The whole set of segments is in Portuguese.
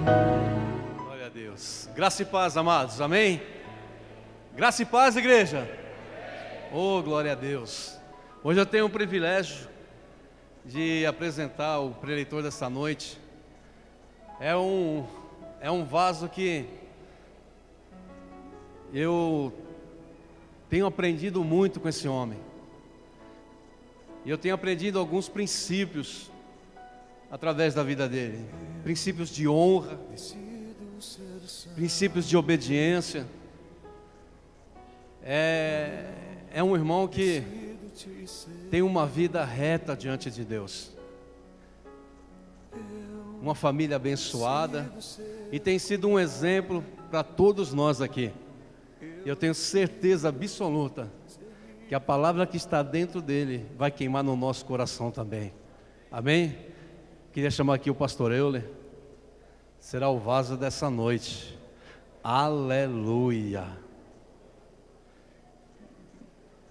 Glória a Deus. Graça e paz, amados. Amém? Graça e paz, igreja. Oh, glória a Deus. Hoje eu tenho o privilégio de apresentar o preleitor dessa noite. É um vaso que eu tenho aprendido muito com esse homem. E eu tenho aprendido alguns princípios através da vida dele. Princípios de honra, princípios de obediência. É um irmão que tem uma vida reta diante de Deus, uma família abençoada, e tem sido um exemplo para todos nós aqui. Eu tenho certeza absoluta que a palavra que está dentro dele vai queimar no nosso coração também. Amém? Queria chamar aqui o pastor Euler. Será o vaso dessa noite. Aleluia.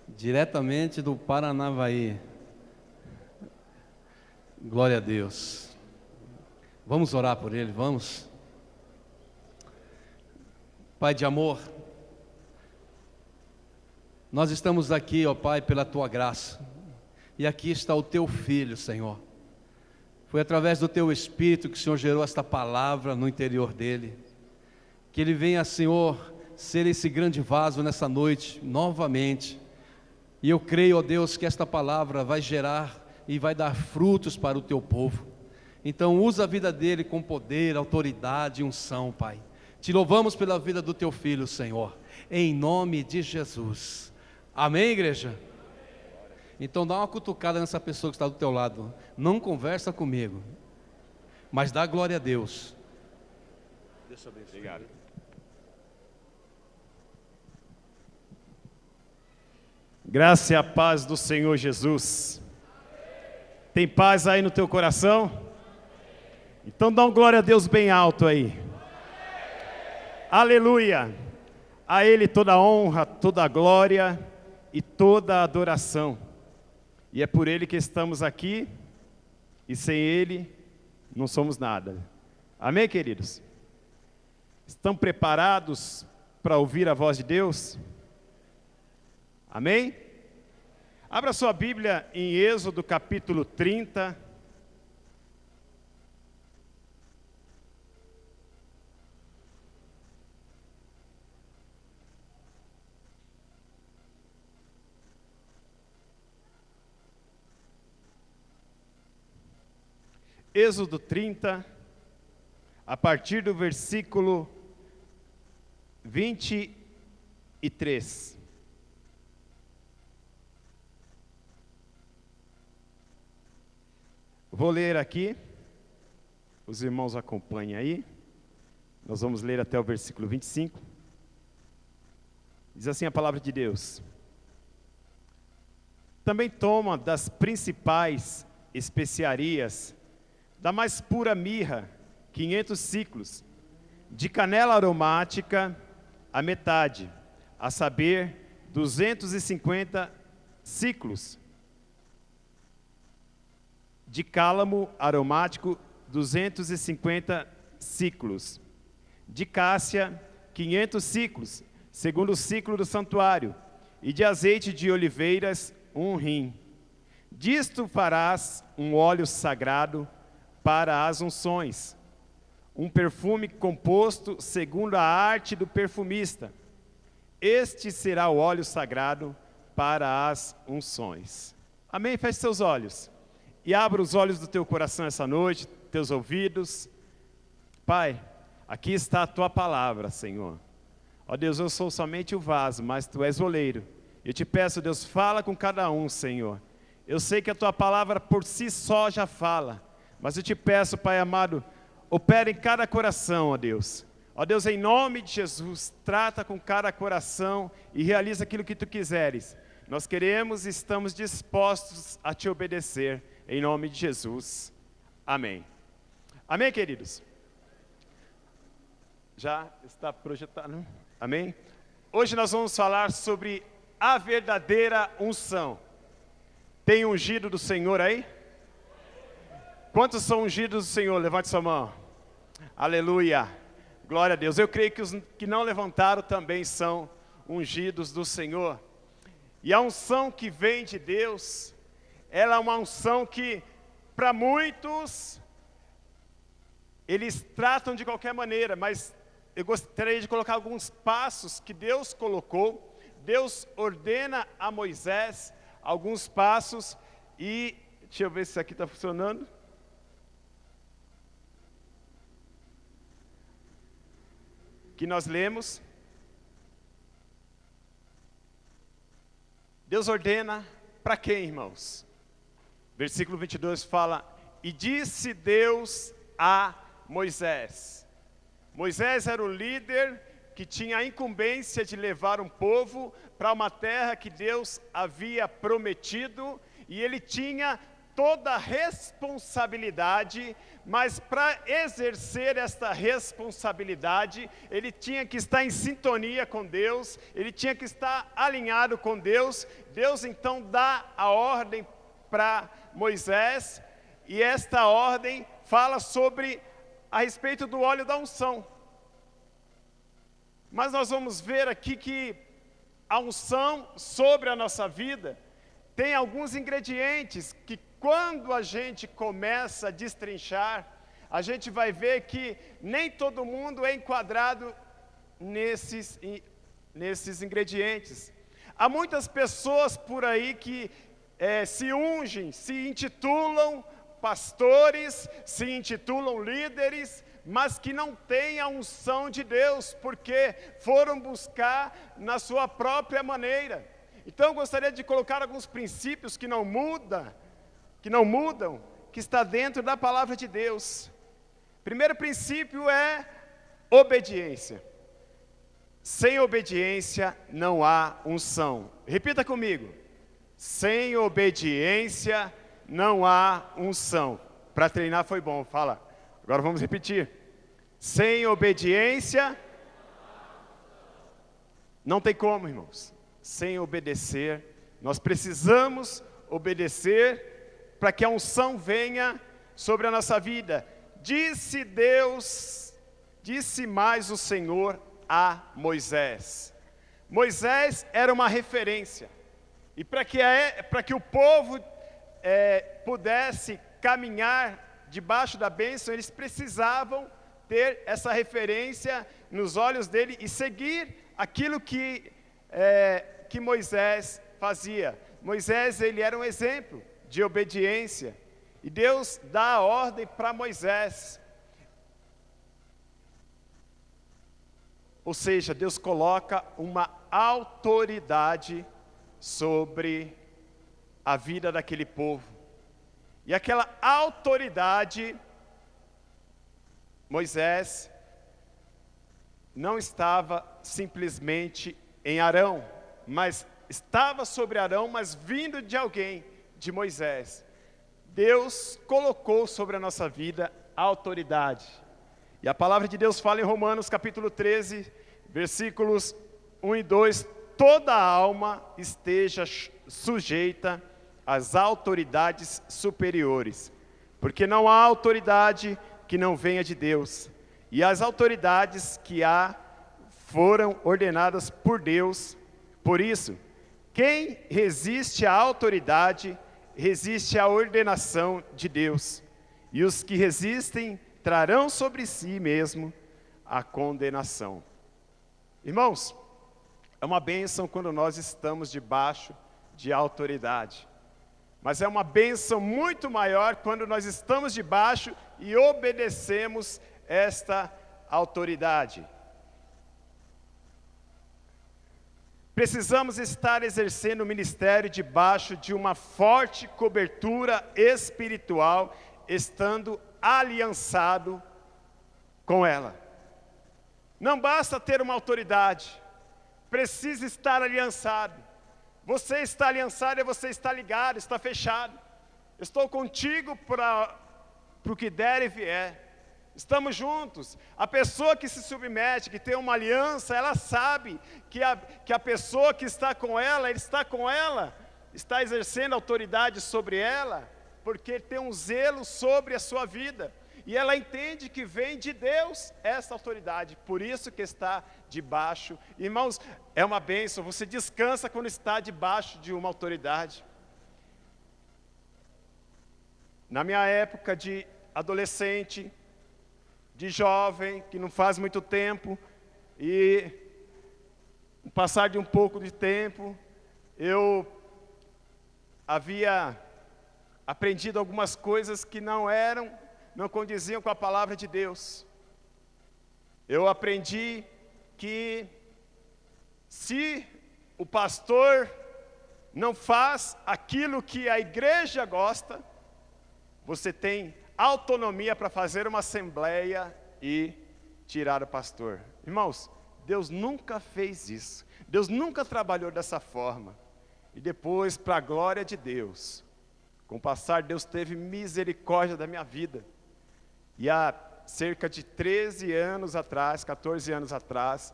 Diretamente do Paranavaí. Glória a Deus. Vamos orar por ele, vamos? Pai de amor, nós estamos aqui, ó Pai, pela Tua graça. E aqui está o Teu Filho, Senhor. Foi através do Teu Espírito que o Senhor gerou esta palavra no interior dele. Que ele venha, Senhor, ser esse grande vaso nessa noite, novamente. E eu creio, ó Deus, que esta palavra vai gerar e vai dar frutos para o Teu povo. Então usa a vida dele com poder, autoridade e unção, Pai. Te louvamos pela vida do Teu Filho, Senhor, em nome de Jesus. Amém, igreja? Então dá uma cutucada nessa pessoa que está do teu lado. Não conversa comigo, mas dá glória a Deus. Deixa eu abençoar. Obrigado. Graça e a paz do Senhor Jesus. Tem paz aí no teu coração? Então dá um glória a Deus bem alto aí. Aleluia. A Ele toda a honra, toda a glória e toda a adoração. E é por Ele que estamos aqui, e sem Ele não somos nada. Amém, queridos? Estão preparados para ouvir a voz de Deus? Amém? Abra sua Bíblia em Êxodo capítulo 30. Êxodo 30, a partir do versículo 23. Vou ler aqui, os irmãos acompanhem aí, nós vamos ler até o versículo 25. Diz assim a palavra de Deus: também toma das principais especiarias, da mais pura mirra, 500 siclos, de canela aromática, a metade, a saber, 250 siclos, de cálamo aromático, 250 siclos, de cássia, 500 siclos, segundo o ciclo do santuário, e de azeite de oliveiras, 1 rim. Disto farás um óleo sagrado para as unções, um perfume composto segundo a arte do perfumista. Este será o óleo sagrado para as unções. Amém? Feche seus olhos e abra os olhos do teu coração essa noite, teus ouvidos. Pai, aqui está a tua palavra, Senhor. Ó Deus, eu sou somente o vaso, mas tu és o oleiro. Eu te peço, Deus, fala com cada um, Senhor. Eu sei que a tua palavra por si só já fala, mas eu te peço, Pai amado, opera em cada coração, ó Deus. Ó Deus, em nome de Jesus, trata com cada coração e realiza aquilo que tu quiseres. Nós queremos e estamos dispostos a te obedecer, em nome de Jesus. Amém. Amém, queridos? Já está projetado? Amém? Hoje nós vamos falar sobre a verdadeira unção. Tem ungido do Senhor aí? Quantos são ungidos do Senhor? Levante sua mão. Aleluia. Glória a Deus. Eu creio que os que não levantaram também são ungidos do Senhor. E a unção que vem de Deus, ela é uma unção que, para muitos, eles tratam de qualquer maneira, mas eu gostaria de colocar alguns passos que Deus colocou. Deus ordena a Moisés alguns passos e, deixa eu ver se isso aqui está funcionando. Que nós lemos. Deus ordena para quem, irmãos? Versículo 22 fala: e disse Deus a Moisés. Moisés era o líder que tinha a incumbência de levar um povo para uma terra que Deus havia prometido, e ele tinha toda a responsabilidade, mas para exercer esta responsabilidade, ele tinha que estar em sintonia com Deus, ele tinha que estar alinhado com Deus. Deus então dá a ordem para Moisés, e esta ordem fala a respeito do óleo da unção. Mas nós vamos ver aqui que a unção sobre a nossa vida tem alguns ingredientes que, quando a gente começa a destrinchar, a gente vai ver que nem todo mundo é enquadrado nesses ingredientes. Há muitas pessoas por aí que se ungem, se intitulam pastores, se intitulam líderes, mas que não têm a unção de Deus, porque foram buscar na sua própria maneira. Então eu gostaria de colocar alguns princípios que não mudam, que está dentro da palavra de Deus. Primeiro princípio é obediência. Sem obediência não há unção. Repita comigo: sem obediência não há unção. Para treinar foi bom, fala. Agora vamos repetir. Sem obediência não tem como, irmãos. Sem obedecer, nós precisamos obedecer para que a unção venha sobre a nossa vida. Disse mais o Senhor a Moisés. Moisés era uma referência, e para que o povo pudesse caminhar debaixo da bênção, eles precisavam ter essa referência nos olhos dele e seguir aquilo que Moisés fazia. Moisés, ele era um exemplo de obediência, e Deus dá a ordem para Moisés. Ou seja, Deus coloca uma autoridade sobre a vida daquele povo. E aquela autoridade, Moisés não estava simplesmente em Arão, mas estava sobre Arão, mas vindo de alguém, de Moisés. Deus colocou sobre a nossa vida a autoridade. E a palavra de Deus fala em Romanos capítulo 13, versículos 1 e 2, toda a alma esteja sujeita às autoridades superiores, porque não há autoridade que não venha de Deus, e as autoridades que há foram ordenadas por Deus. Por isso, quem resiste à autoridade, resiste à ordenação de Deus, e os que resistem trarão sobre si mesmo a condenação. Irmãos, é uma bênção quando nós estamos debaixo de autoridade, mas é uma bênção muito maior quando nós estamos debaixo e obedecemos esta autoridade. Precisamos estar exercendo o ministério debaixo de uma forte cobertura espiritual, estando aliançado com ela. Não basta ter uma autoridade, precisa estar aliançado. Você está aliançado e você está ligado, está fechado. Estou contigo para o que der e vier. Estamos juntos. A pessoa que se submete, que tem uma aliança, ela sabe que a pessoa que está com ela, ele está com ela, está exercendo autoridade sobre ela, porque tem um zelo sobre a sua vida. e ela entende que vem de Deus essa autoridade, por isso que está debaixo. Irmãos, é uma bênção, você descansa quando está debaixo de uma autoridade. Na minha época de adolescente, de jovem, que não faz muito tempo, e no passar de um pouco de tempo, eu havia aprendido algumas coisas que não condiziam com a palavra de Deus. Eu aprendi que se o pastor não faz aquilo que a igreja gosta, você tem autonomia para fazer uma assembleia e tirar o pastor. Irmãos, Deus nunca fez isso. Deus nunca trabalhou dessa forma. E depois, para a glória de Deus, com o passar, Deus teve misericórdia da minha vida. E há cerca de 13 anos atrás, 14 anos atrás,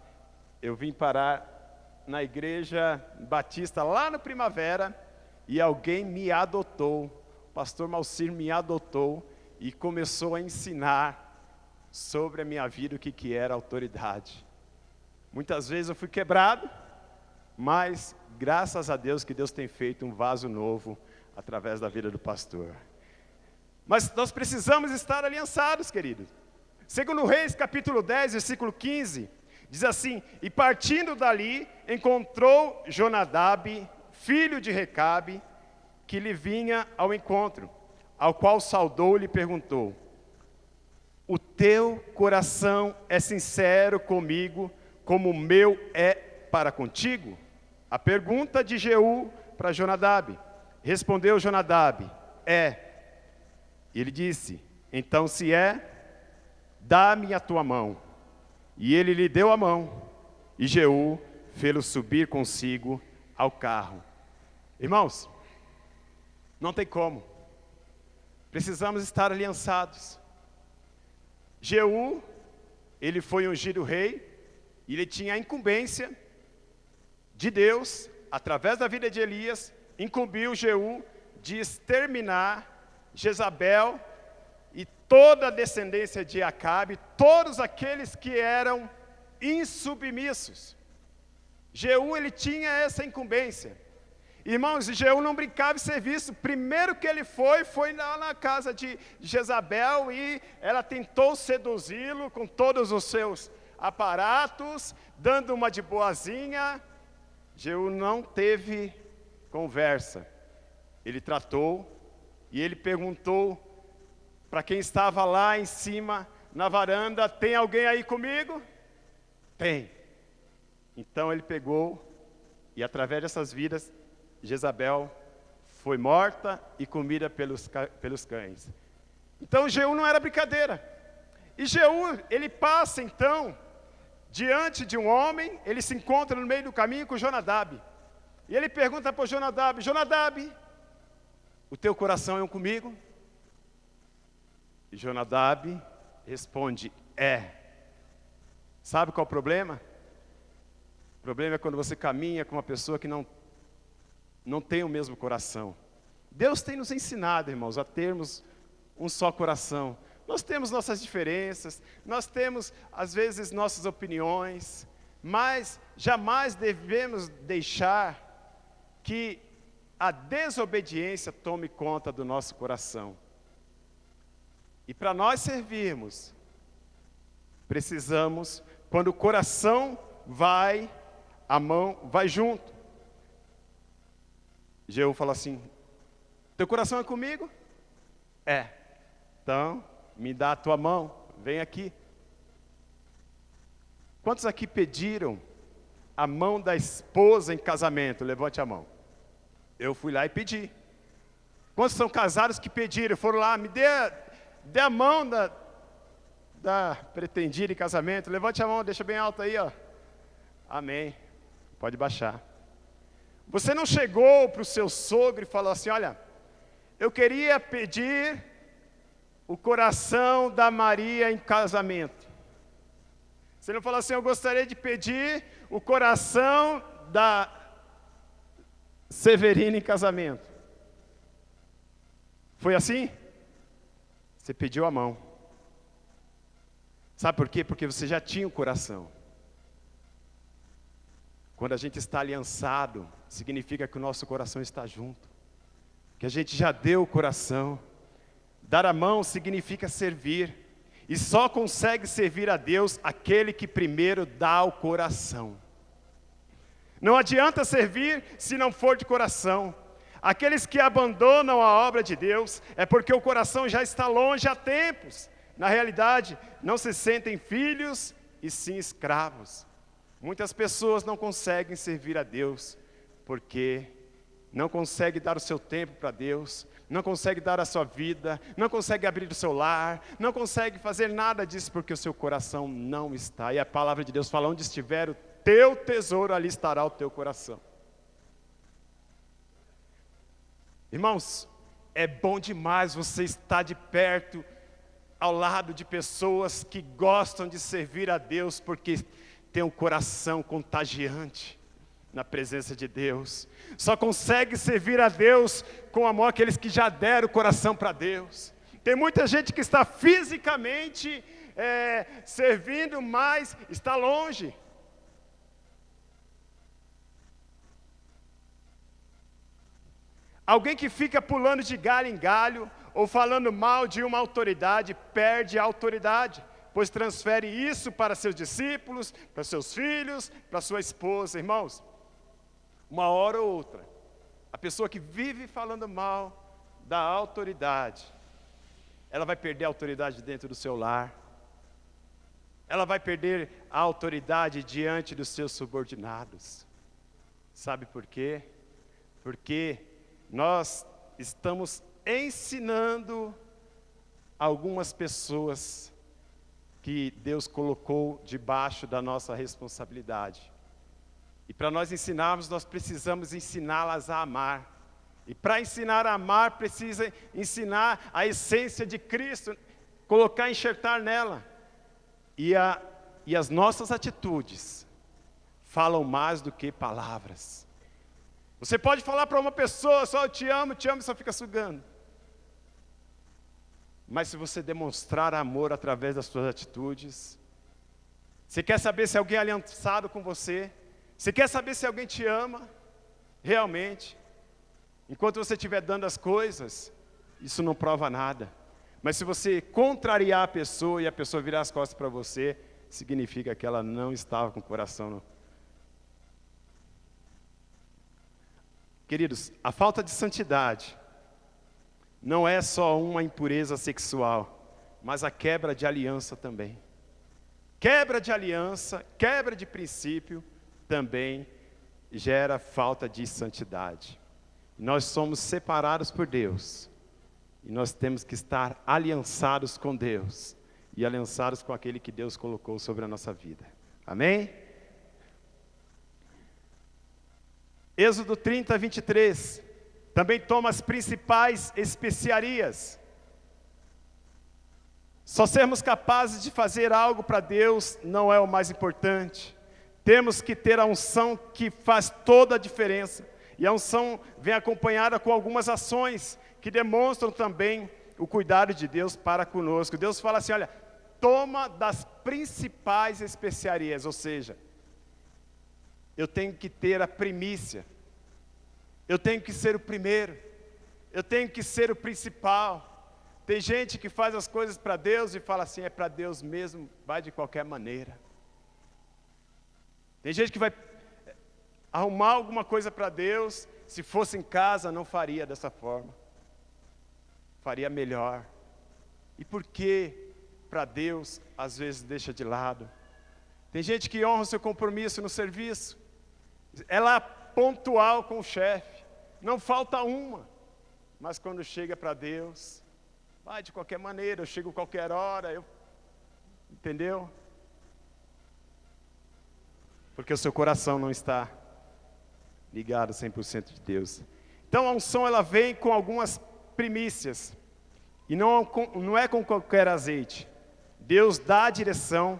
eu vim parar na igreja batista lá no Primavera, e alguém me adotou. O pastor Malcir me adotou e começou a ensinar sobre a minha vida o que era autoridade. Muitas vezes eu fui quebrado, mas graças a Deus que Deus tem feito um vaso novo através da vida do pastor. Mas nós precisamos estar aliançados, queridos. Segundo Reis, capítulo 10, versículo 15, diz assim: e partindo dali, encontrou Jonadab, filho de Recabe, que lhe vinha ao encontro, ao qual saudou e lhe perguntou: o teu coração é sincero comigo, como o meu é para contigo? A pergunta de Jeú para Jonadab. Respondeu Jonadab: é. Ele disse: então se é, dá-me a tua mão. E ele lhe deu a mão, e Jeú fê-lo subir consigo ao carro. Irmãos, não tem como. Precisamos estar aliançados. Jeú, ele foi ungido rei, e ele tinha a incumbência de Deus, através da vida de Elias, incumbiu Jeú de exterminar Jezabel e toda a descendência de Acabe, todos aqueles que eram insubmissos. Jeú, ele tinha essa incumbência. Irmãos, Jeú não brincava em serviço. Primeiro que ele foi lá na casa de Jezabel, e ela tentou seduzi-lo com todos os seus aparatos, dando uma de boazinha. Jeú não teve conversa. Ele tratou, e ele perguntou para quem estava lá em cima, na varanda: tem alguém aí comigo? Tem. Então ele pegou, e através dessas vidas, Jezabel foi morta e comida pelos cães. Então Jeú não era brincadeira. E Jeú, ele passa então diante de um homem, ele se encontra no meio do caminho com Jonadab. E ele pergunta para Jonadab: Jonadab, o teu coração é um comigo? E Jonadab responde: é. Sabe qual é o problema? O problema é quando você caminha com uma pessoa que não tem o mesmo coração. Deus tem nos ensinado, irmãos, a termos um só coração. Nós temos nossas diferenças, nós temos, às vezes, nossas opiniões, mas jamais devemos deixar que a desobediência tome conta do nosso coração. E para nós servirmos, precisamos, quando o coração vai, a mão vai junto. Jeú fala assim: teu coração é comigo? É. Então, me dá a tua mão, vem aqui. Quantos aqui pediram a mão da esposa em casamento? Levante a mão. Eu fui lá e pedi. Quantos são casados que pediram, foram lá, me dê a mão da pretendida em casamento? Levante a mão, deixa bem alto aí, ó. Amém. Pode baixar. Você não chegou para o seu sogro e falou assim: olha, eu queria pedir o coração da Maria em casamento. Você não falou assim: eu gostaria de pedir o coração da Severina em casamento. Foi assim? Você pediu a mão. Sabe por quê? Porque você já tinha o coração. Quando a gente está aliançado, significa que o nosso coração está junto. Que a gente já deu o coração. Dar a mão significa servir. E só consegue servir a Deus aquele que primeiro dá o coração. Não adianta servir se não for de coração. Aqueles que abandonam a obra de Deus é porque o coração já está longe há tempos. Na realidade, não se sentem filhos e sim escravos. Muitas pessoas não conseguem servir a Deus porque não conseguem dar o seu tempo para Deus, não conseguem dar a sua vida, não conseguem abrir o seu lar, não conseguem fazer nada disso porque o seu coração não está. E a palavra de Deus fala, onde estiver o teu tesouro, ali estará o teu coração. Irmãos, é bom demais você estar de perto, ao lado de pessoas que gostam de servir a Deus, porque tem um coração contagiante na presença de Deus. Só consegue servir a Deus com amor aqueles que já deram o coração para Deus. Tem muita gente que está fisicamente servindo, mas está longe. Alguém que fica pulando de galho em galho, ou falando mal de uma autoridade, perde a autoridade, pois transfere isso para seus discípulos, para seus filhos, para sua esposa. Irmãos, uma hora ou outra, a pessoa que vive falando mal da autoridade, ela vai perder a autoridade dentro do seu lar, ela vai perder a autoridade diante dos seus subordinados. Sabe por quê? Porque nós estamos ensinando algumas pessoas que Deus colocou debaixo da nossa responsabilidade. E para nós ensinarmos, nós precisamos ensiná-las a amar. E para ensinar a amar, precisa ensinar a essência de Cristo, colocar, enxertar nela. E as nossas atitudes falam mais do que palavras. Você pode falar para uma pessoa, só eu te amo, e só fica sugando. Mas se você demonstrar amor através das suas atitudes, você quer saber se alguém é aliançado com você, você quer saber se alguém te ama, realmente, enquanto você estiver dando as coisas, isso não prova nada. Mas se você contrariar a pessoa e a pessoa virar as costas para você, significa que ela não estava com o coração. Queridos, a falta de santidade não é só uma impureza sexual, mas a quebra de aliança também. Quebra de aliança, quebra de princípio, também gera falta de santidade. Nós somos separados por Deus, e nós temos que estar aliançados com Deus, e aliançados com aquele que Deus colocou sobre a nossa vida. Amém? Êxodo 30, 23, também toma as principais especiarias. Só sermos capazes de fazer algo para Deus não é o mais importante. Temos que ter a unção que faz toda a diferença. E a unção vem acompanhada com algumas ações que demonstram também o cuidado de Deus para conosco. Deus fala assim, olha, toma das principais especiarias, ou seja, eu tenho que ter a primícia, eu tenho que ser o primeiro, eu tenho que ser o principal. Tem gente que faz as coisas para Deus e fala assim, é para Deus mesmo, vai de qualquer maneira. Tem gente que vai arrumar alguma coisa para Deus, se fosse em casa não faria dessa forma, faria melhor. E por que para Deus às vezes deixa de lado? Tem gente que honra o seu compromisso no serviço, ela é pontual com o chefe, não falta uma, mas quando chega para Deus, vai de qualquer maneira, eu chego qualquer hora, entendeu? Porque o seu coração não está ligado 100% de Deus. Então a unção ela vem com algumas primícias, e não é com qualquer azeite. Deus dá a direção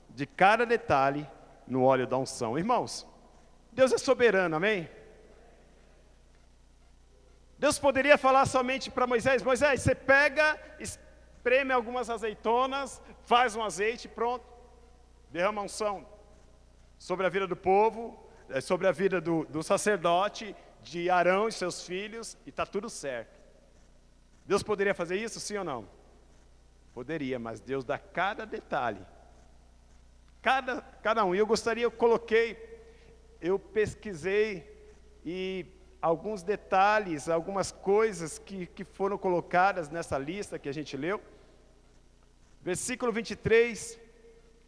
de cada detalhe no óleo da unção. Irmãos, Deus é soberano, amém? Deus poderia falar somente para Moisés, Moisés, você pega preme algumas azeitonas, faz um azeite e pronto. Derrama unção sobre a vida do povo, sobre a vida do sacerdote, de Arão e seus filhos, e está tudo certo. Deus poderia fazer isso, sim ou não? Poderia, mas Deus dá cada detalhe. Cada um. E eu pesquisei, e alguns detalhes, algumas coisas que foram colocadas nessa lista que a gente leu. Versículo 23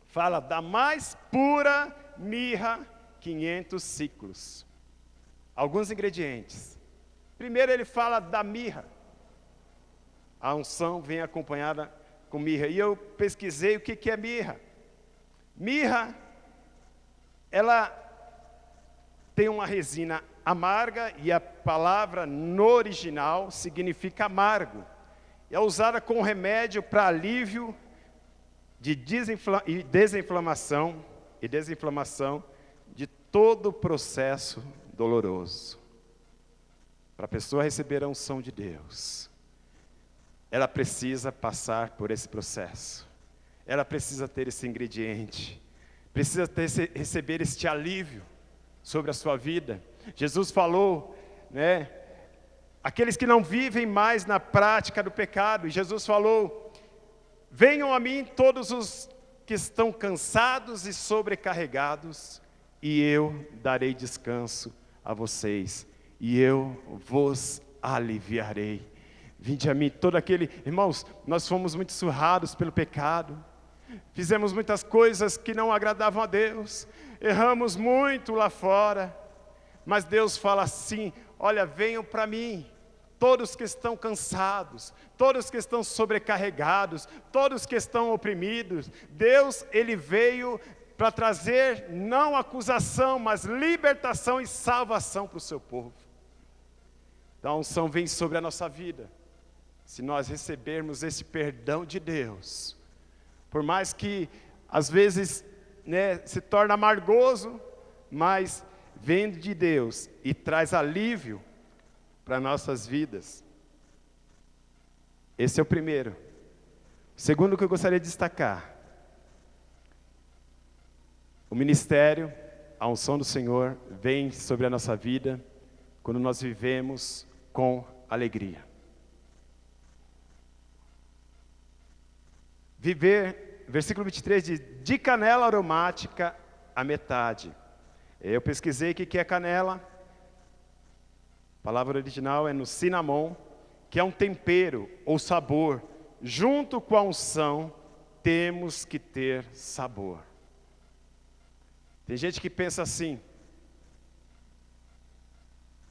fala da mais pura mirra, 500 ciclos. Alguns ingredientes. Primeiro ele fala da mirra. A unção vem acompanhada com mirra. E eu pesquisei o que é mirra. Mirra, ela tem uma resina amarga, e a palavra no original significa amargo. É usada como remédio para alívio de desinflamação de todo o processo doloroso. Para a pessoa receber a unção de Deus, ela precisa passar por esse processo. Ela precisa ter esse ingrediente, precisa receber este alívio sobre a sua vida. Jesus falou, né? Aqueles que não vivem mais na prática do pecado. E Jesus falou: venham a mim todos os que estão cansados e sobrecarregados, e eu darei descanso a vocês, e eu vos aliviarei. Vinde a mim, todo aquele... Irmãos, nós fomos muito surrados pelo pecado, fizemos muitas coisas que não agradavam a Deus, erramos muito lá fora, mas Deus fala assim: olha, venham para mim, todos que estão cansados, todos que estão sobrecarregados, todos que estão oprimidos. Deus, Ele veio para trazer não acusação, mas libertação e salvação para o seu povo. Então a unção vem sobre a nossa vida. Se nós recebermos esse perdão de Deus, por mais que às vezes, né, se torna amargoso, mas vem de Deus e traz alívio para nossas vidas. Esse é o primeiro. O segundo que eu gostaria de destacar: o ministério, a unção do Senhor vem sobre a nossa vida quando nós vivemos com alegria. Viver, versículo 23 diz: de canela aromática a metade. Eu pesquisei o que é canela. A palavra original é no cinnamon, que é um tempero ou sabor. Junto com a unção, temos que ter sabor. Tem gente que pensa assim: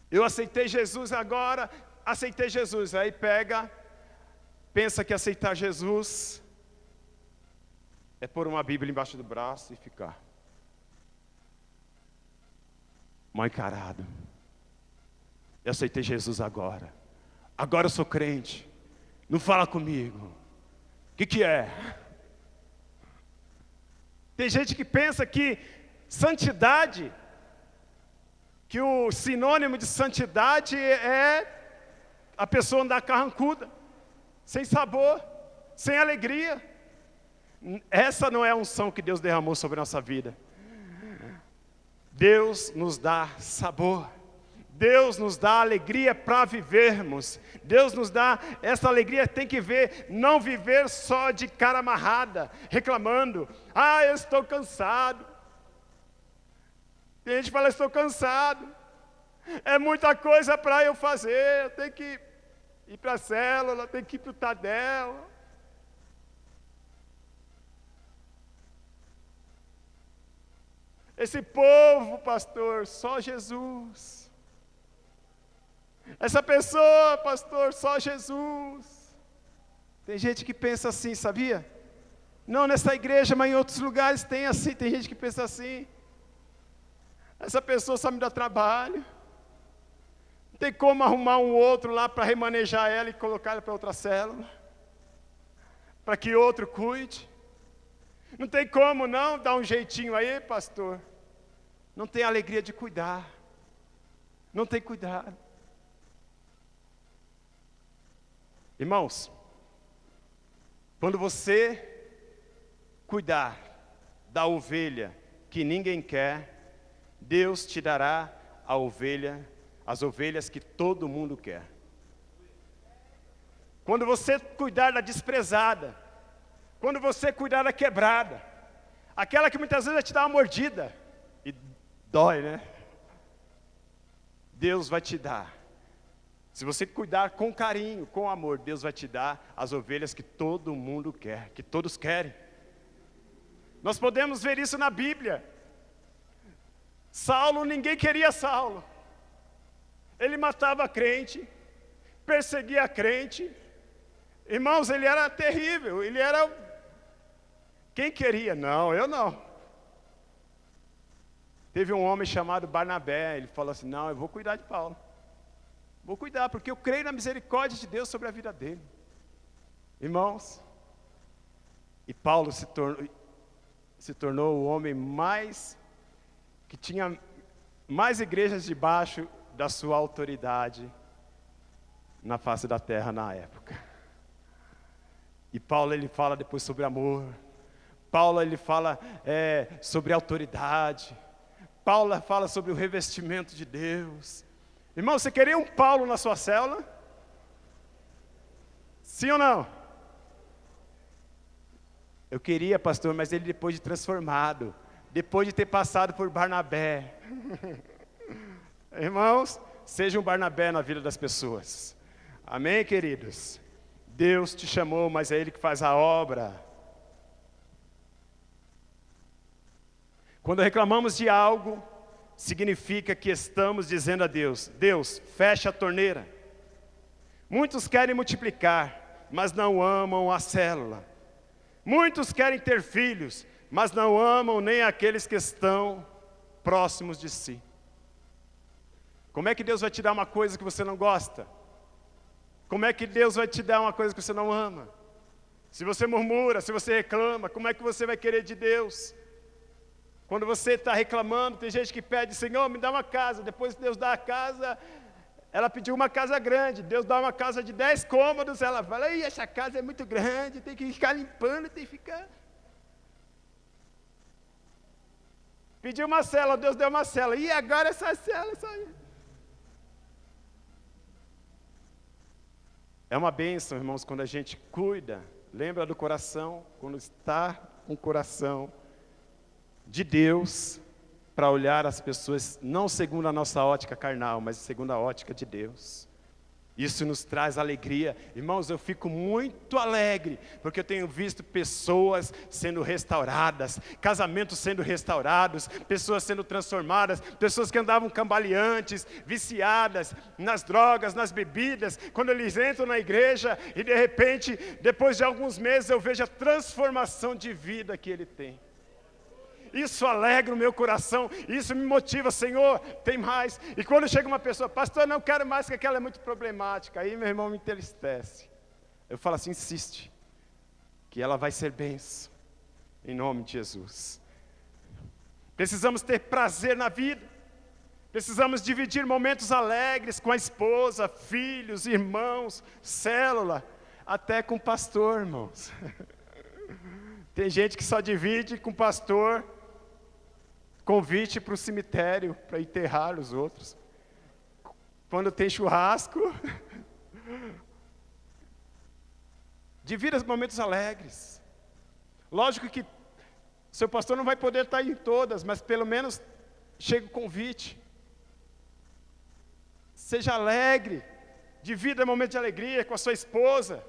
eu aceitei Jesus agora, aceitei Jesus. Aí pensa que aceitar Jesus é pôr uma Bíblia embaixo do braço e ficar mal encarado. Eu aceitei Jesus agora eu sou crente, não fala comigo. O que é? Tem gente que pensa que santidade, que o sinônimo de santidade é a pessoa andar carrancuda, sem sabor, sem alegria. Essa não é a unção que Deus derramou sobre a nossa vida. Deus nos dá sabor, Deus nos dá alegria para vivermos. Deus nos dá essa alegria, tem que ver, não viver só de cara amarrada, reclamando: ah, eu estou cansado. Tem gente que fala: estou cansado, é muita coisa para eu fazer, eu tenho que ir para a célula, tenho que ir para o Tadel. Esse povo, pastor, só Jesus. Essa pessoa, pastor, só Jesus. Tem gente que pensa assim, sabia? Não nessa igreja, mas em outros lugares tem assim. Tem gente que pensa assim: essa pessoa só me dá trabalho. Não tem como arrumar um outro lá para remanejar ela e colocar ela para outra célula, para que outro cuide. Não tem como não dar um jeitinho aí, pastor. Não tem alegria de cuidar. Não tem cuidado. Irmãos, Quando você cuidar da ovelha que ninguém quer, Deus te dará as ovelhas que todo mundo quer. Quando você cuidar da desprezada, quando você cuidar da quebrada, aquela que muitas vezes vai te dar uma mordida, e dói, né? Deus vai te dar. Se você cuidar com carinho, com amor, Deus vai te dar as ovelhas que todo mundo quer, que todos querem. Nós podemos ver isso na Bíblia. Saulo, ninguém queria Saulo. Ele matava crente, perseguia crente. Irmãos, ele era terrível, ele era... Quem queria? Não, eu não. Teve um homem chamado Barnabé, ele falou assim, não, eu vou cuidar de Paulo. Vou cuidar, porque eu creio na misericórdia de Deus sobre a vida dele. Irmãos, e Paulo se tornou o homem que tinha mais igrejas debaixo da sua autoridade na face da terra na época. E Paulo, ele fala depois sobre amor. Paulo, ele fala sobre autoridade. Paulo fala sobre o revestimento de Deus. Irmão, você queria um Paulo na sua célula? Sim ou não? Eu queria, pastor, mas ele depois de transformado, depois de ter passado por Barnabé. Irmãos, seja um Barnabé na vida das pessoas. Amém, queridos? Deus te chamou, mas é Ele que faz a obra. Quando reclamamos de algo, significa que estamos dizendo a Deus, Deus, fecha a torneira. Muitos querem multiplicar, mas não amam a célula. Muitos querem ter filhos, mas não amam nem aqueles que estão próximos de si. Como é que Deus vai te dar uma coisa que você não gosta? Como é que Deus vai te dar uma coisa que você não ama? Se você murmura, se você reclama, como é que você vai querer de Deus? Quando você está reclamando, tem gente que pede, Senhor, me dá uma casa. Depois Deus dá a casa, ela pediu uma casa grande. Deus dá uma casa de 10 cômodos, ela fala, ih, essa casa é muito grande, tem que ficar limpando, tem que ficar... Pediu uma cela, Deus deu uma cela. E agora essa cela só... É uma bênção, irmãos, quando a gente cuida, lembra do coração, quando está com o coração de Deus, para olhar as pessoas, não segundo a nossa ótica carnal, mas segundo a ótica de Deus. Isso nos traz alegria. Irmãos, eu fico muito alegre, porque eu tenho visto pessoas sendo restauradas, casamentos sendo restaurados, pessoas sendo transformadas, pessoas que andavam cambaleantes, viciadas nas drogas, nas bebidas, quando eles entram na igreja e de repente, depois de alguns meses, eu vejo a transformação de vida que ele tem. Isso alegra o meu coração, isso me motiva, Senhor, tem mais. E quando chega uma pessoa, pastor, não quero mais, porque aquela é muito problemática, aí meu irmão me entristece. Eu falo assim, insiste, que ela vai ser bênção, em nome de Jesus. Precisamos ter prazer na vida, precisamos dividir momentos alegres com a esposa, filhos, irmãos, célula, até com o pastor, irmãos. Tem gente que só divide com o pastor convite para o cemitério, para enterrar os outros. Quando tem churrasco, divida os momentos alegres. Lógico que seu pastor não vai poder estar em todas, mas pelo menos chega o convite. Seja alegre, divida momentos de alegria com a sua esposa.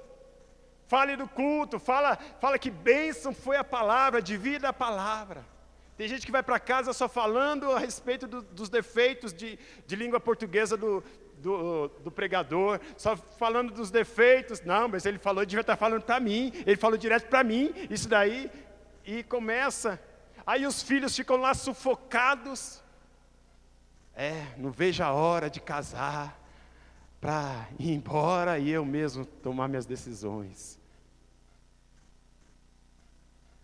Fale do culto, fala que bênção foi a palavra, divida a palavra. Tem gente que vai para casa só falando a respeito dos defeitos de língua portuguesa do pregador, só falando dos defeitos. Não, mas ele falou, devia estar falando para mim, ele falou direto para mim, isso daí, e começa. Aí os filhos ficam lá sufocados. Não vejo a hora de casar, para ir embora e eu mesmo tomar minhas decisões.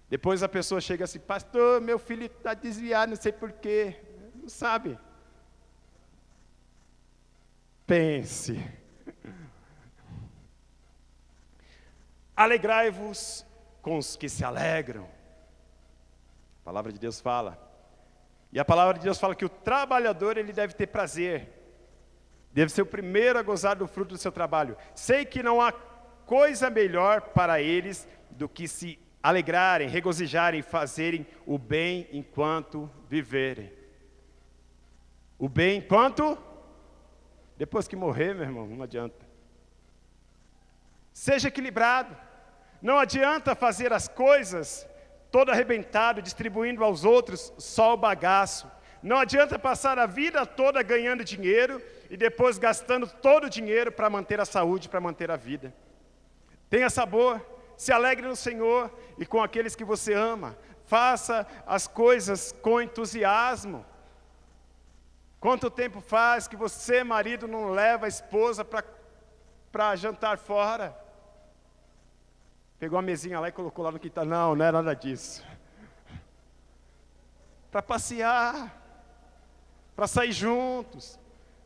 Depois a pessoa chega assim, pastor, meu filho está desviado, não sei porquê. Não sabe. Pense. Alegrai-vos com os que se alegram. A palavra de Deus fala. E a palavra de Deus fala que o trabalhador, ele deve ter prazer. Deve ser o primeiro a gozar do fruto do seu trabalho. Sei que não há coisa melhor para eles do que se alegrarem, regozijarem, fazerem o bem enquanto viverem. O bem enquanto? Depois que morrer, meu irmão, não adianta. Seja equilibrado. Não adianta fazer as coisas todo arrebentado, distribuindo aos outros só o bagaço. Não adianta passar a vida toda ganhando dinheiro e depois gastando todo o dinheiro para manter a saúde, para manter a vida. Tenha sabor, se alegre no Senhor e com aqueles que você ama. Faça as coisas com entusiasmo. Quanto tempo faz que você, marido, não leva a esposa para jantar fora? Pegou a mesinha lá e colocou lá no quintal. Não, não é nada disso. Para passear, para sair juntos,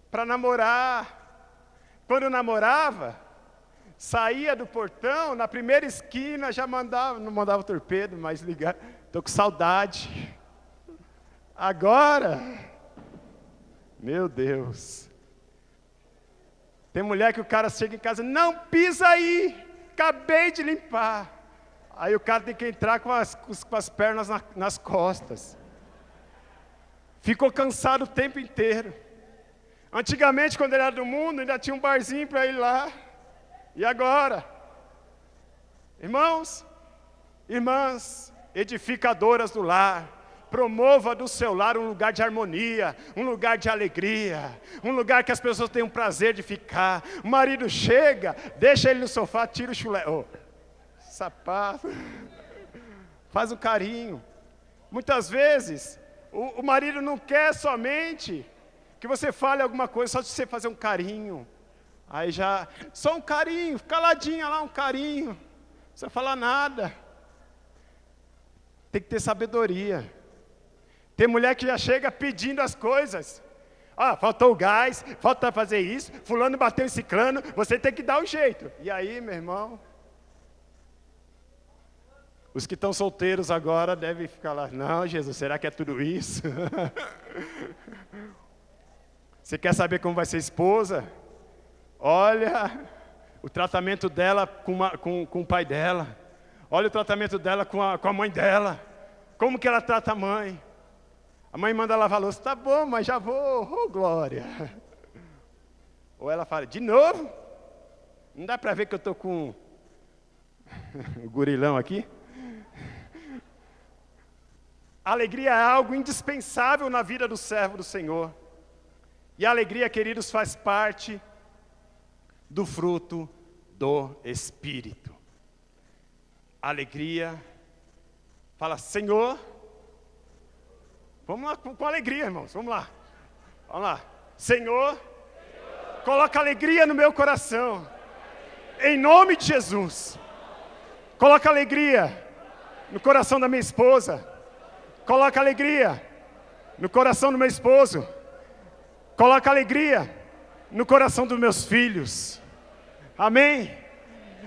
para namorar. Quando namorava, saía do portão, na primeira esquina já mandava, não mandava torpedo, mas ligar, estou com saudade. Agora, meu Deus. Tem mulher que o cara chega em casa, não pisa aí. Acabei de limpar. Aí o cara tem que entrar com as pernas nas costas. Ficou cansado o tempo inteiro. Antigamente, quando ele era do mundo, ainda tinha um barzinho para ir lá. E agora? Irmãos, irmãs, edificadoras do lar, promova do seu lar um lugar de harmonia, um lugar de alegria, um lugar que as pessoas tenham prazer de ficar. O marido chega, deixa ele no sofá, tira o chulé, sapato, faz um carinho. Muitas vezes, o marido não quer somente que você fale alguma coisa, só de você fazer um carinho. Aí já, só um carinho, caladinha lá, um carinho, não precisa falar nada. Tem que ter sabedoria. Tem mulher que já chega pedindo as coisas. Faltou o gás, falta fazer isso, fulano bateu em ciclano, você tem que dar um jeito. E aí, meu irmão? Os que estão solteiros agora devem ficar lá, não, Jesus, será que é tudo isso? Você quer saber como vai ser esposa? Olha o tratamento dela com o pai dela. Olha o tratamento dela com a mãe dela. Como que ela trata a mãe? A mãe manda lavar a louça, tá bom, mas já vou, glória. Ou ela fala, de novo? Não dá para ver que eu estou com o gurilão aqui? A alegria é algo indispensável na vida do servo do Senhor. E a alegria, queridos, faz parte do fruto do Espírito. Alegria, fala, Senhor, vamos lá com alegria, irmãos, vamos lá. Senhor, coloca alegria no meu coração, em nome de Jesus. Coloca alegria no coração da minha esposa, coloca alegria no coração do meu esposo, coloca alegria no coração dos meus filhos. Amém?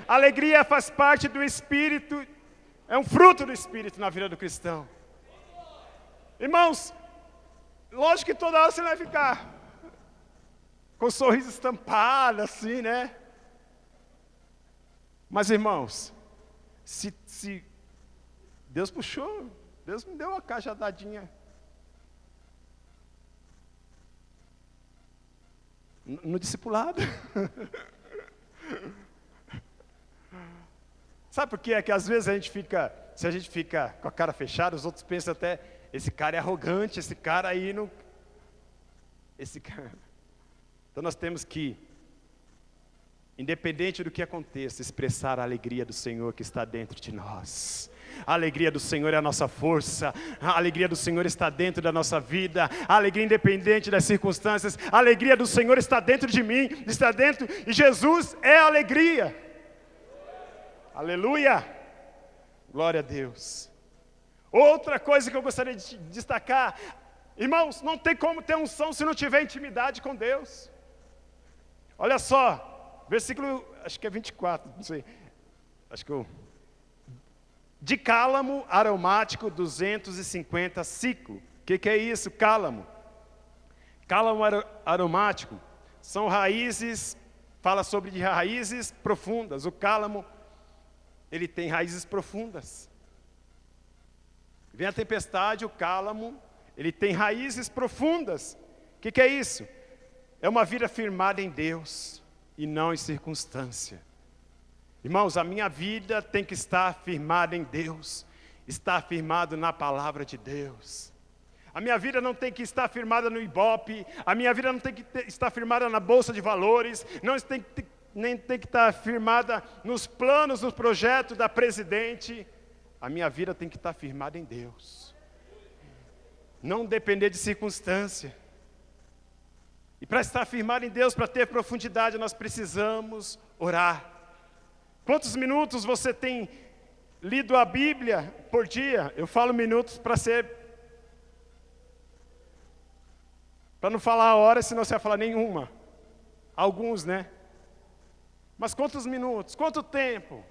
Alegria faz parte do Espírito, é um fruto do Espírito na vida do cristão. Irmãos, lógico que toda hora você não vai ficar com o sorriso estampado assim, né? Mas, irmãos, se Deus puxou, Deus me deu uma cajadadinha. No discipulado. Sabe por quê? É que às vezes se a gente fica com a cara fechada, os outros pensam até, esse cara é arrogante, esse cara aí não... Então nós temos que, independente do que aconteça, expressar a alegria do Senhor que está dentro de nós. A alegria do Senhor é a nossa força, a alegria do Senhor está dentro da nossa vida, a alegria independente das circunstâncias, a alegria do Senhor está dentro de mim, está dentro, e Jesus é a alegria. Aleluia! Glória a Deus. Outra coisa que eu gostaria de destacar, irmãos, não tem como ter unção se não tiver intimidade com Deus. Olha só, versículo, acho que é 24, não sei. De cálamo aromático 250 ciclo. O que é isso, cálamo? Cálamo aromático são raízes, fala sobre raízes profundas. O cálamo, ele tem raízes profundas. Vem a tempestade, o cálamo, ele tem raízes profundas. O que é isso? É uma vida firmada em Deus e não em circunstância. Irmãos, a minha vida tem que estar firmada em Deus, estar firmado na palavra de Deus. A minha vida não tem que estar firmada no Ibope, a minha vida não tem que estar firmada na Bolsa de Valores, nem tem que estar firmada nos planos, nos projetos da presidente. A minha vida tem que estar firmada em Deus. Não depender de circunstância. E para estar firmado em Deus, para ter profundidade, nós precisamos orar. Quantos minutos você tem lido a Bíblia por dia? Eu falo minutos para não falar a hora, senão você vai falar nenhuma. Alguns, né? Mas quantos minutos? Quanto tempo?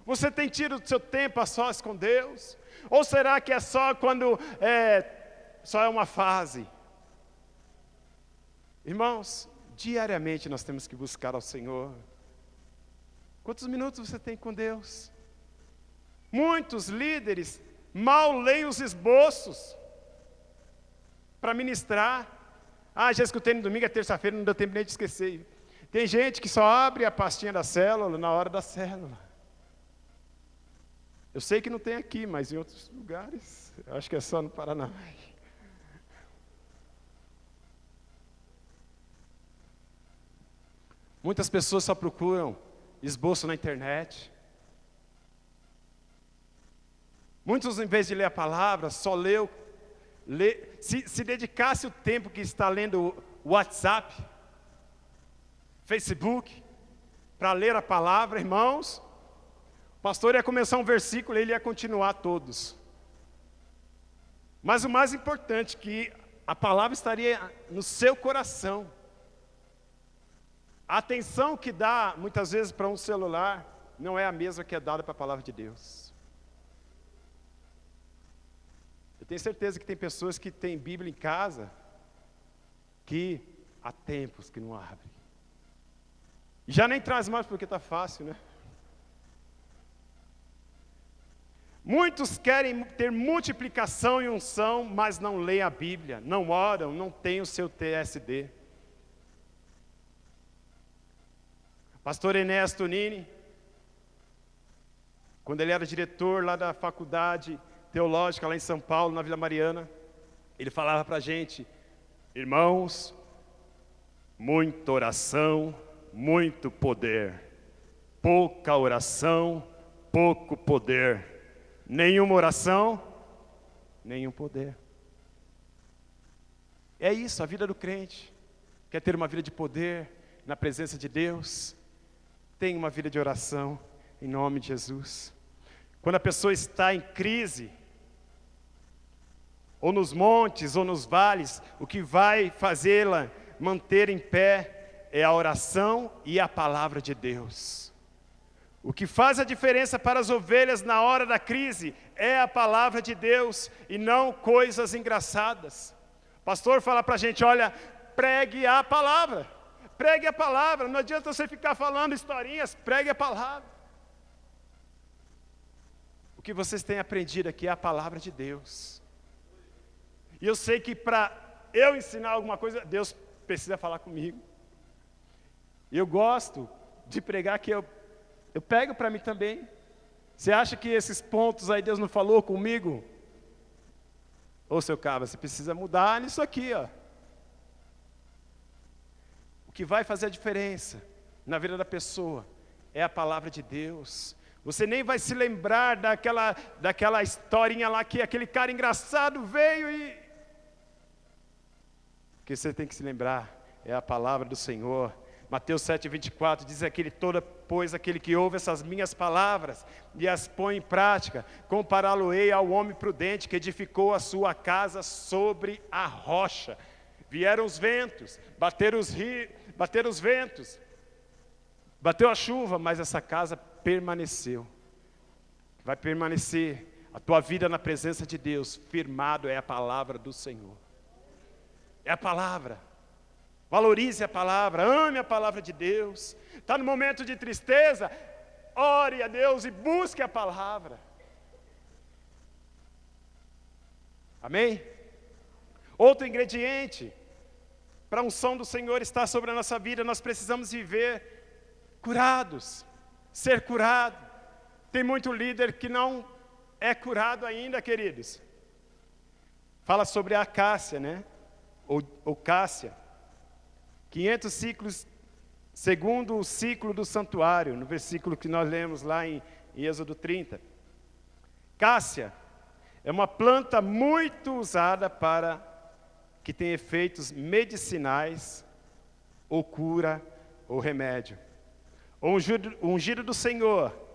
Você tem tido o seu tempo a sós com Deus? Ou será que é só quando só é uma fase? Irmãos, diariamente nós temos que buscar ao Senhor. Quantos minutos você tem com Deus? Muitos líderes mal leem os esboços para ministrar. Já escutei no domingo, é terça-feira, não deu tempo nem de esquecer. Tem gente que só abre a pastinha da célula na hora da célula. Eu sei que não tem aqui, mas em outros lugares, eu acho que é só no Paraná. Muitas pessoas só procuram esboço na internet. Muitos, em vez de ler a palavra, só se dedicasse o tempo que está lendo o WhatsApp, Facebook, para ler a palavra, irmãos, o pastor ia começar um versículo e ele ia continuar todos. Mas o mais importante, que a palavra estaria no seu coração. A atenção que dá, muitas vezes, para um celular, não é a mesma que é dada para a palavra de Deus. Eu tenho certeza que tem pessoas que têm Bíblia em casa, que há tempos que não abrem. E já nem traz mais porque está fácil, né? Muitos querem ter multiplicação e unção, mas não leem a Bíblia, não oram, não têm o seu TSD. Pastor Enéas Tonini, quando ele era diretor lá da faculdade teológica lá em São Paulo, na Vila Mariana, ele falava para a gente: irmãos, muita oração, muito poder. Pouca oração, pouco poder. Nenhuma oração, nenhum poder. É isso, a vida do crente. Quer ter uma vida de poder na presença de Deus? Tenha uma vida de oração, em nome de Jesus. Quando a pessoa está em crise, ou nos montes, ou nos vales, o que vai fazê-la manter em pé é a oração e a palavra de Deus. O que faz a diferença para as ovelhas na hora da crise é a palavra de Deus e não coisas engraçadas. O pastor fala para a gente: olha, pregue a palavra. Pregue a palavra, não adianta você ficar falando historinhas, pregue a palavra. O que vocês têm aprendido aqui é a palavra de Deus. E eu sei que para eu ensinar alguma coisa, Deus precisa falar comigo. E eu gosto de pregar que eu pego para mim também. Você acha que esses pontos aí Deus não falou comigo? Ô seu cabra, você precisa mudar nisso aqui, ó. O que vai fazer a diferença na vida da pessoa é a palavra de Deus. Você nem vai se lembrar daquela historinha lá que aquele cara engraçado veio e... O que você tem que se lembrar é a palavra do Senhor. Mateus 7,24 diz: pois aquele que ouve essas minhas palavras e as põe em prática, compará-lo-ei ao homem prudente que edificou a sua casa sobre a rocha. Vieram os ventos, bateram os ventos, bateu a chuva, mas essa casa permaneceu. vai permanecer a tua vida na presença de Deus, firmado é a palavra do Senhor. É a palavra. Valorize a palavra, ame a palavra de Deus. Está no momento de tristeza, ore a Deus e busque a palavra. Amém? Outro ingrediente para a unção do Senhor estar sobre a nossa vida, nós precisamos viver curados, ser curado. Tem muito líder que não é curado ainda, queridos. Fala sobre a acácia, né? Ou cássia. 500 ciclos, segundo o ciclo do santuário, no versículo que nós lemos lá em Êxodo 30. Cássia é uma planta muito usada para que tem efeitos medicinais, ou cura, ou remédio. O ungido do Senhor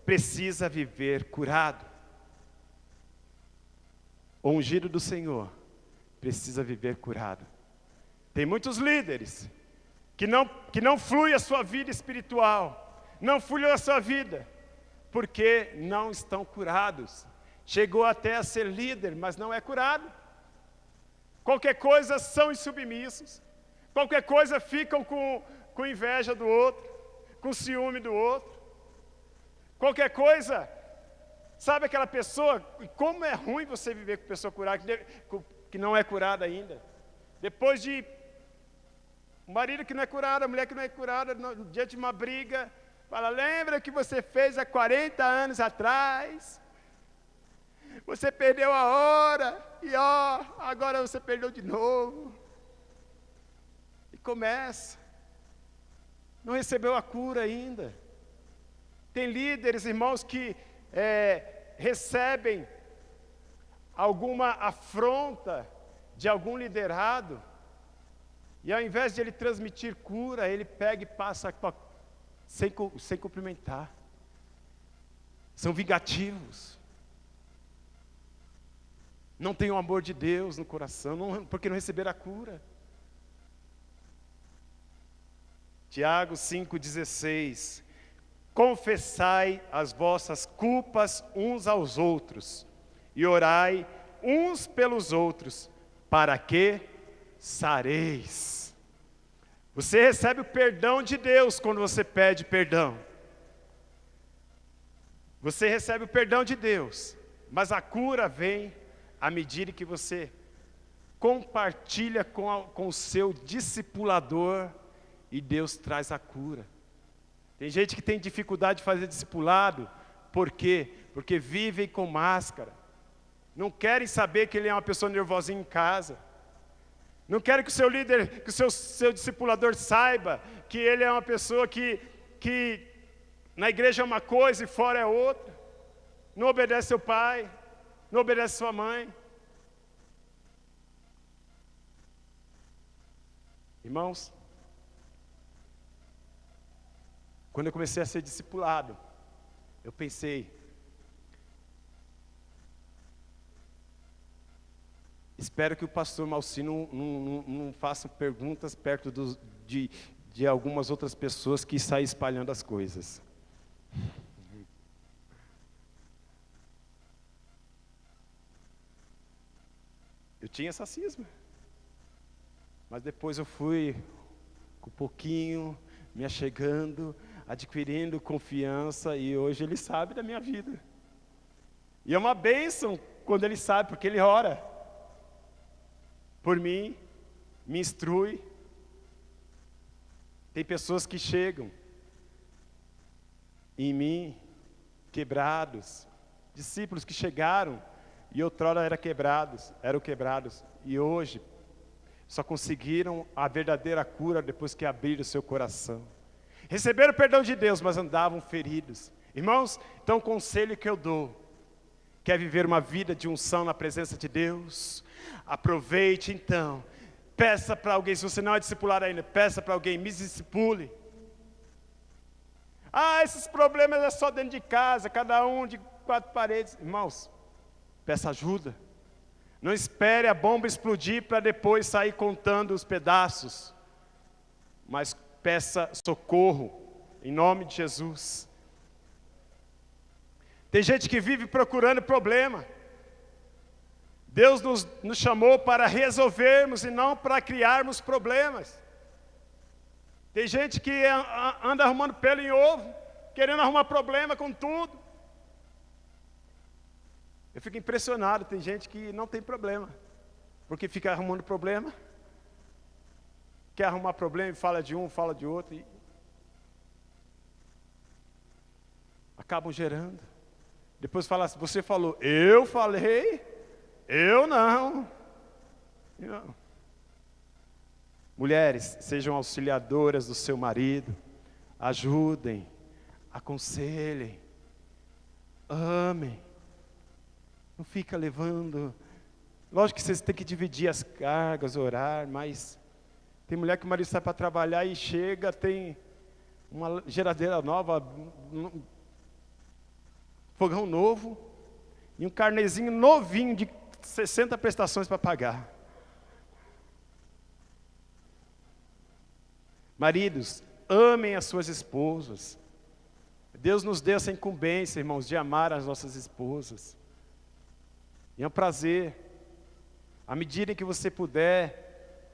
precisa viver curado. O ungido do Senhor precisa viver curado. Tem muitos líderes que não flui a sua vida espiritual, não flui a sua vida, porque não estão curados. Chegou até a ser líder, mas não é curado. Qualquer coisa são insubmissos, qualquer coisa ficam com inveja do outro, com ciúme do outro. Qualquer coisa, sabe aquela pessoa, como é ruim você viver com pessoa curada, que não é curada ainda. Depois de um marido que não é curado, a mulher que não é curada, diante de uma briga, fala, lembra que você fez há 40 anos atrás? Você perdeu a hora, e agora você perdeu de novo. E começa. Não recebeu a cura ainda. Tem líderes, irmãos, que recebem alguma afronta de algum liderado, e ao invés de ele transmitir cura, ele pega e passa sem cumprimentar. São vingativos. Não tem o amor de Deus no coração, porque não receberam a cura. Tiago 5,16. Confessai as vossas culpas uns aos outros, e orai uns pelos outros, para que sareis. Você recebe o perdão de Deus quando você pede perdão. Você recebe o perdão de Deus, mas a cura vem à medida que você compartilha com o seu discipulador, e Deus traz a cura. Tem gente que tem dificuldade de fazer discipulado, por quê? Porque vivem com máscara, não querem saber que ele é uma pessoa nervosinha em casa, não querem que o seu líder, que o seu discipulador saiba que ele é uma pessoa que na igreja é uma coisa e fora é outra, não obedece seu pai, não obedece sua mãe. Irmãos, quando eu comecei a ser discipulado, eu pensei, espero que o pastor Malcino não faça perguntas perto de algumas outras pessoas que saem espalhando as coisas. Eu tinha essa cisma, mas depois eu fui, com um pouquinho, me achegando, adquirindo confiança, e hoje ele sabe da minha vida. E é uma bênção quando ele sabe, porque ele ora por mim, me instrui. Tem pessoas que chegam em mim, quebrados, discípulos que chegaram, e outrora eram quebrados, e hoje só conseguiram a verdadeira cura depois que abriram o seu coração. Receberam o perdão de Deus, mas andavam feridos. Irmãos, então o conselho que eu dou, quer viver uma vida de unção na presença de Deus? Aproveite então, peça para alguém, se você não é discipulado ainda, peça para alguém, me discipule. Esses problemas é só dentro de casa, cada um de 4 paredes. Irmãos, peça ajuda. Não espere a bomba explodir para depois sair contando os pedaços, mas peça socorro, em nome de Jesus. Tem gente que vive procurando problema. Deus nos chamou para resolvermos e não para criarmos problemas. Tem gente que anda arrumando pelo em ovo, querendo arrumar problema com tudo. Eu fico impressionado, tem gente que não tem problema, porque fica arrumando problema. Quer arrumar problema e fala de um, fala de outro. E acabam gerando. Depois fala assim, você falou, eu falei, eu não. Não. Mulheres, sejam auxiliadoras do seu marido, ajudem, aconselhem, amem. Não fica levando. Lógico que vocês têm que dividir as cargas, orar, mas tem mulher que o marido sai para trabalhar e chega, tem uma geladeira nova, fogão novo e um carnezinho novinho de 60 prestações para pagar. Maridos, amem as suas esposas. Deus nos deu essa incumbência, irmãos, de amar as nossas esposas. E é um prazer. À medida em que você puder,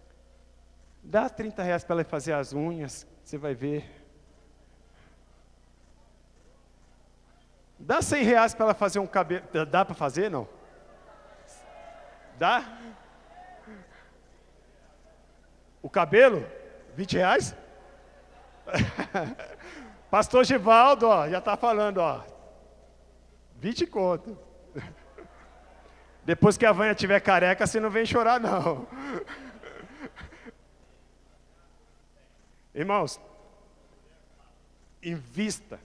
dá R$30 para ela fazer as unhas, você vai ver. Dá R$100 para ela fazer um cabelo. Dá para fazer, não? Dá? O cabelo? R$20? Pastor Givaldo, ó, já está falando, ó. 20 conto. Depois que a Vânia tiver careca, você não vem chorar, não. Irmãos, invista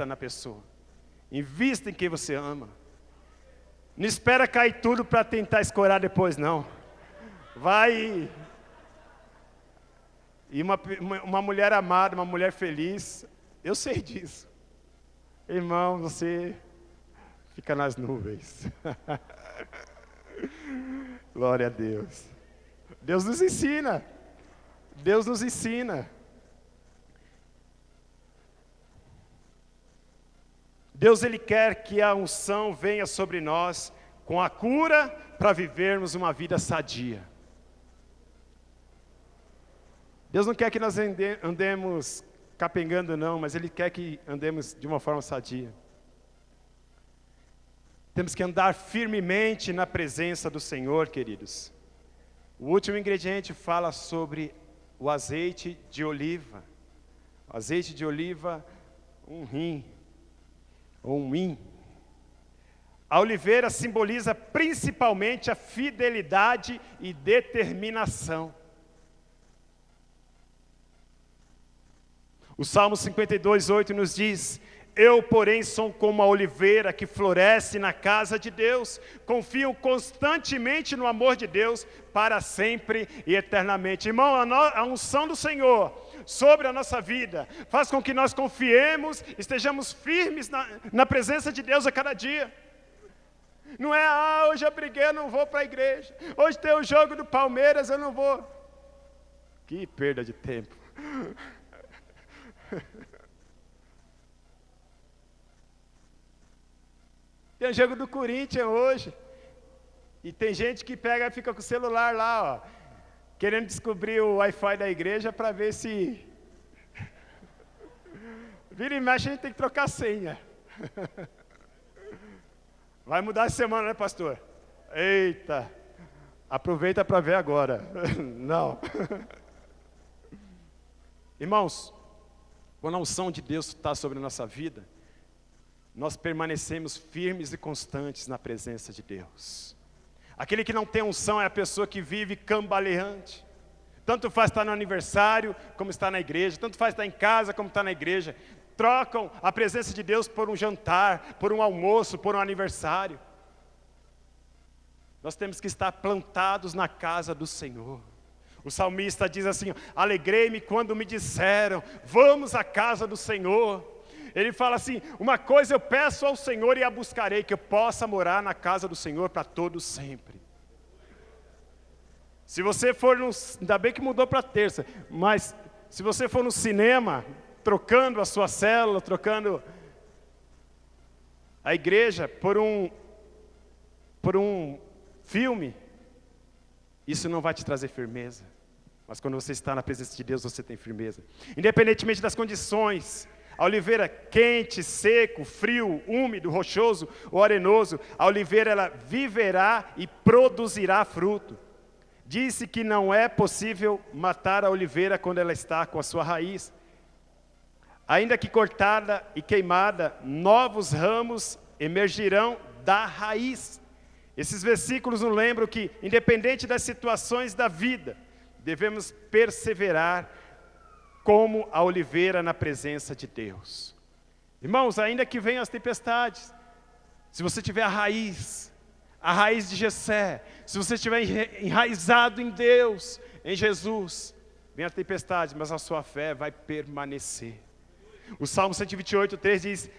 na pessoa. Invista em quem você ama. Não espera cair tudo para tentar escorar depois, não. Vai. E uma mulher amada, uma mulher feliz, eu sei disso. Irmão, você fica nas nuvens. Glória a Deus. Deus nos ensina. Deus nos ensina. Deus, Ele quer que a unção venha sobre nós com a cura para vivermos uma vida sadia. Deus não quer que nós andemos capengando, não, mas Ele quer que andemos de uma forma sadia. Temos que andar firmemente na presença do Senhor, queridos. O último ingrediente fala sobre o azeite de oliva. O azeite de oliva, um rim, ou um hin. A oliveira simboliza principalmente a fidelidade e determinação. O Salmo 52:8 nos diz: eu, porém, sou como a oliveira que floresce na casa de Deus. Confio constantemente no amor de Deus para sempre e eternamente. Irmão, a unção do Senhor sobre a nossa vida faz com que nós confiemos, estejamos firmes na presença de Deus a cada dia. Não é, hoje eu briguei, eu não vou para a igreja. Hoje tem o jogo do Palmeiras, eu não vou. Que perda de tempo. Tem o jogo do Corinthians hoje. E tem gente que pega e fica com o celular lá, ó, querendo descobrir o Wi-Fi da igreja para ver se... Vira e mexe, a gente tem que trocar a senha. Vai mudar essa semana, né, pastor? Eita! Aproveita para ver agora. Não. Irmãos, quando a unção de Deus está sobre a nossa vida, nós permanecemos firmes e constantes na presença de Deus. Aquele que não tem unção é a pessoa que vive cambaleante. Tanto faz estar no aniversário, como estar na igreja. Tanto faz estar em casa, como estar na igreja. Trocam a presença de Deus por um jantar, por um almoço, por um aniversário. Nós temos que estar plantados na casa do Senhor. O salmista diz assim: alegrei-me quando me disseram, vamos à casa do Senhor. Ele fala assim: uma coisa eu peço ao Senhor e a buscarei, que eu possa morar na casa do Senhor para todo sempre. Se você for ainda bem que mudou para terça, mas se você for no cinema, trocando a sua célula, trocando, a igreja por um filme, isso não vai te trazer firmeza. Mas quando você está na presença de Deus, você tem firmeza. Independentemente das condições, a oliveira quente, seco, frio, úmido, rochoso ou arenoso, a oliveira ela viverá e produzirá fruto. Disse que não é possível matar a oliveira quando ela está com a sua raiz. Ainda que cortada e queimada, novos ramos emergirão da raiz. Esses versículos nos lembram que, independente das situações da vida, devemos perseverar como a oliveira na presença de Deus. Irmãos, ainda que venham as tempestades, se você tiver a raiz de Jessé, se você estiver enraizado em Deus, em Jesus, vem a tempestade, mas a sua fé vai permanecer. O Salmo 128:3 diz: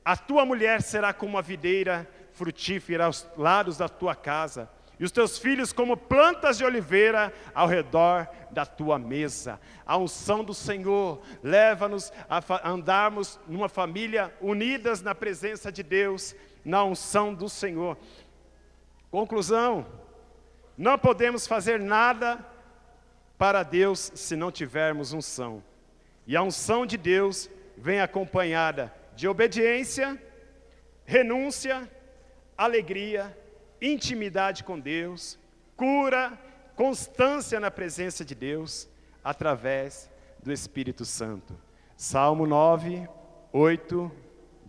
a tua mulher será como a videira frutífera aos lados da tua casa, e os teus filhos como plantas de oliveira ao redor da tua mesa. A unção do Senhor leva-nos a andarmos numa família unidas na presença de Deus, na unção do Senhor. Conclusão: não podemos fazer nada para Deus se não tivermos unção. E a unção de Deus vem acompanhada de obediência, renúncia, alegria, intimidade com Deus, cura, constância na presença de Deus, através do Espírito Santo. Salmo 9:8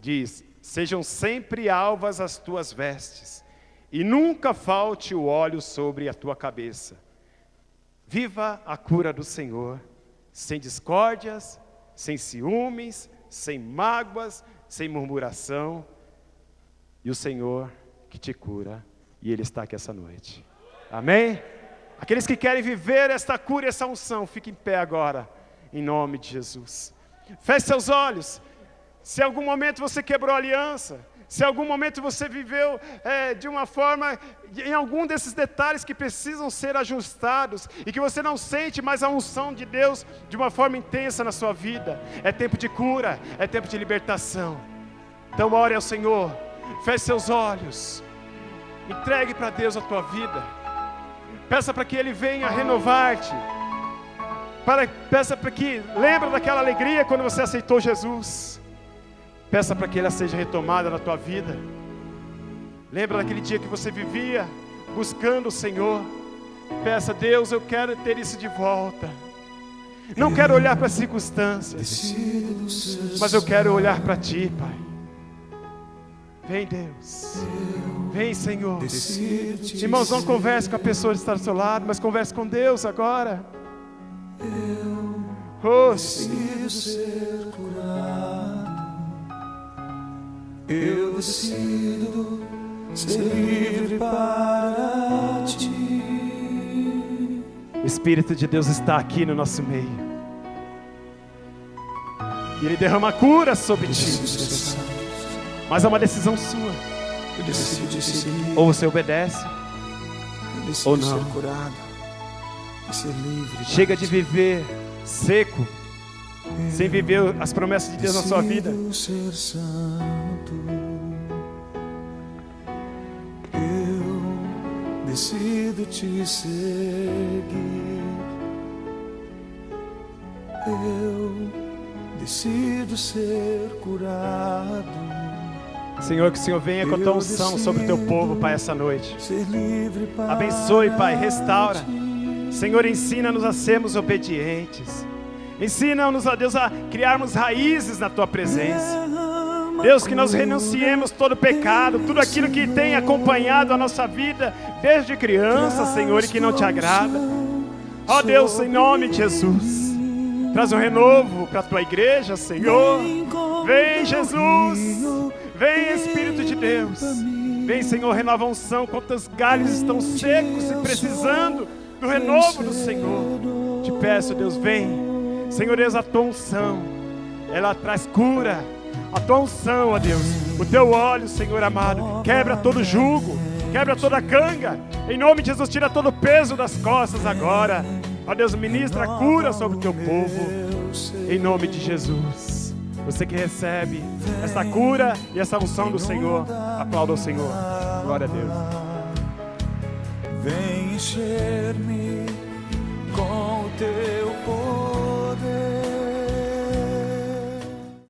diz: sejam sempre alvas as tuas vestes, e nunca falte o óleo sobre a tua cabeça. Viva a cura do Senhor, sem discórdias, sem ciúmes, sem mágoas, sem murmuração. E o Senhor que te cura, e Ele está aqui essa noite. Amém? Aqueles que querem viver esta cura e essa unção, fiquem em pé agora, em nome de Jesus. Feche seus olhos. Se em algum momento você quebrou a aliança, se em algum momento você viveu de uma forma, em algum desses detalhes que precisam ser ajustados, e que você não sente mais a unção de Deus de uma forma intensa na sua vida, é tempo de cura, é tempo de libertação. Então ore ao Senhor, feche seus olhos, entregue para Deus a tua vida, peça para que Ele venha renovar-te, peça para que, lembra daquela alegria quando você aceitou Jesus, peça para que ela seja retomada na tua vida. Lembra daquele dia que você vivia buscando o Senhor, peça: Deus, eu quero ter isso de volta, não quero olhar para as circunstâncias, mas eu quero olhar para Ti, Pai. Vem, Deus, vem, Senhor. Irmãos, não converse com a pessoa que está do seu lado, mas converse com Deus agora. Eu decido ser curado, eu decido ser livre para Ti. O Espírito de Deus está aqui no nosso meio, e Ele derrama cura sobre Ti. Mas é uma decisão sua. Eu decido seguir, ou você obedece, eu decido ou não. ser curado e ser livre. Chega de viver seco, sem viver as promessas de Deus na sua vida. Decido ser santo, eu decido Te seguir, eu decido ser curado. Senhor, que o Senhor venha com a tua unção sobre o teu povo, Pai, essa noite. Ser livre para Abençoe, Pai, restaura. Senhor, ensina-nos a sermos obedientes. Ensina-nos, ó Deus, a criarmos raízes na tua presença. Deus, que nós renunciemos todo pecado, tudo aquilo que tem acompanhado a nossa vida desde criança, Senhor, e que não te agrada. Ó Deus, em nome de Jesus, traz um renovo para a tua igreja, Senhor. Vem, Jesus. Vem, Espírito de Deus. Vem, Senhor, renova a unção. Quantos galhos estão secos e precisando do renovo do Senhor. Te peço, Deus, vem. Senhor Deus, a tua unção, ela traz cura. A tua unção, ó Deus, o teu óleo, Senhor amado, quebra todo jugo, quebra toda canga. Em nome de Jesus, tira todo o peso das costas agora. Ó Deus, ministra a cura sobre o teu povo. Em nome de Jesus. Você que recebe essa cura e essa unção do Senhor, aplauda o Senhor. Glória a Deus. Vem encher-me com o teu